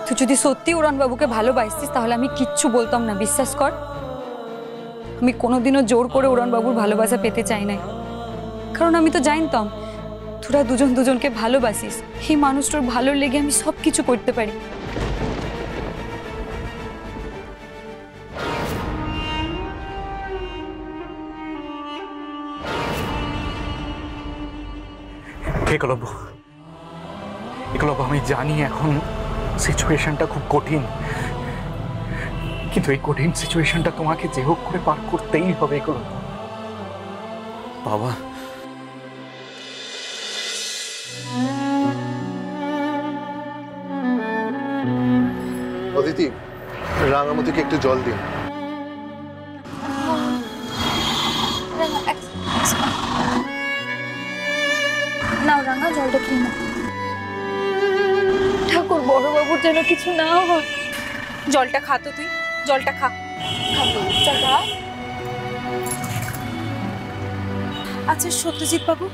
তুই যদি সত্যি উড়ানবাবুকে ভালোবাসতিস তাহলে আমি কিচ্ছু বলতাম না, বিশ্বাস কর। আমি কোনোদিনও জোর করে উড়ানবাবুর ভালোবাসা পেতে চাই নাই, কারণ আমি তো জানতাম তোরা দুজন দুজনকে ভালোবাসিস। এই মানুষটার ভালো লেগে আমি সব কিছু করতে পারি। একলব্য, আমি জানি এখন সিচুয়েশনটা খুব কঠিন, কিন্তু এই কঠিন সিচুয়েশনটা তোমাকে যে হোক করে পার করতেই হবে। একলব্য বাবা, অদিতি, রাঙামতিকে একটু জল দিন। নাও রাঙা, জলটা খেয়ে নাও। ঠাকুর, বড়বাবুর যেন কিছু না হয়। জলটা খা তো, তুই জলটা খা। আচ্ছা সত্যজিৎ বাবু,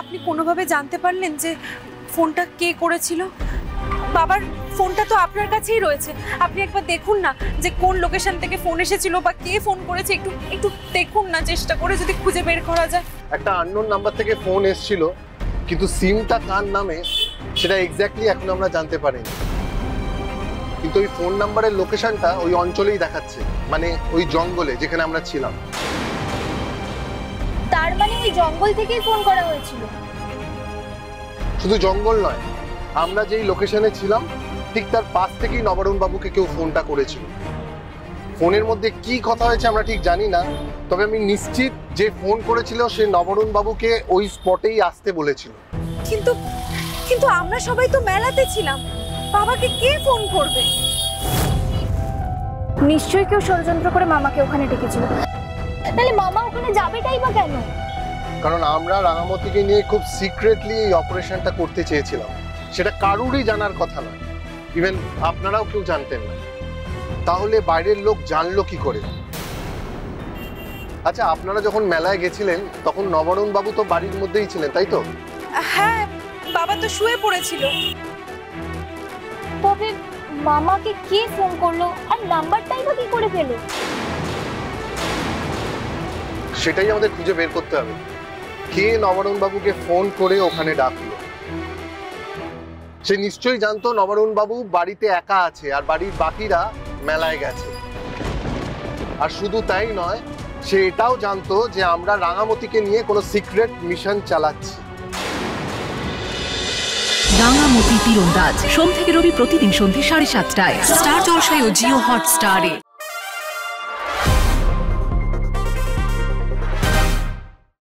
আপনি কোনোভাবে জানতে পারলেন যে ফোনটা কে করেছিল? বাবার ফোনটা তো আপনার কাছেই রয়েছে, আপনি একবার দেখুন না যে কোন লোকেশন থেকে ফোন এসেছিল বা কে ফোন করেছে। একটু একটু দেখুন না, চেষ্টা করে যদি খুঁজে বের করা যায়। একটা আননোন নাম্বার থেকে ফোন এসেছিল, কিন্তু সিমটা কার নামে সেটা এক্স্যাক্টলি এখন আমরা জানতে পারিনি। কিন্তু ওই ফোন নাম্বারের লোকেশনটা ওই অঞ্চলেই দেখাচ্ছে, মানে ওই জঙ্গলে যেখানে আমরা ছিলাম। তার মানে ওই জঙ্গল থেকেই ফোন করা হয়েছিল? শুধু জঙ্গল নয়, আমরা যেই লোকেশনে ছিলাম ঠিক তার পাশ থেকেই নবরুণ বাবুকে কেউ ফোনটা করেছিল। ফোনের মধ্যে কি কথা হয়েছে আমরা ঠিক জানি না, তবে আমি নিশ্চিত যে ফোন করেছিল সে নবরুণ বাবুকে ওই স্পটেই আসতে বলেছিল। কিন্তু কিন্তু আমরা সবাই তো মেলাতে ছিলাম, বাবাকে কে ফোন করবে? নিশ্চয়ই কেউ ষড়যন্ত্র করে মামাকে ওখানে ডেকেছিল। তাহলে মামা ওখানে যাবেটাই বা কেন? কারণ আমরা রাঙামতিকে নিয়ে খুব সিক্রেটলি এই অপারেশনটা করতে চেয়েছিলাম, সেটা কারুরই জানার কথা নয়, ইভেন আপনারাও কেউ জানতেন না। তাহলে বাইরের লোক জানলো কি করে? আচ্ছা, আপনারা যখন মেলায় গেছিলেন তখন নবরুণ বাবু তো বাড়ির মধ্যেই ছিলেন, তাই তো? হ্যাঁ, বাবা তো শুয়ে পড়েছিল। তবে মামাকে কে ফোন করলো আর নাম্বারটাই বা কি করে পেল? সেটাই আমাদের খুঁজে বের করতে হবে, কে নবরুণ বাবুকে ফোন করে ওখানে ডাকলো। সে নিশ্চয়ই জানতো নবরুণ বাবু বাড়িতে একা আছে আর বাড়ির বাকিরা মেলায় গেছে। আর শুধু তাই নয়, সে এটাও জানতো যে আমরা রাঙামতিকে নিয়ে কোনো সিক্রেট মিশন চালাচ্ছি। রাঙামতি তীরন্দাজ সোম থেকে রবি প্রতিদিন সন্ধ্যে 7:30টায় স্টার জলসায় ও জিও হটস্টারে।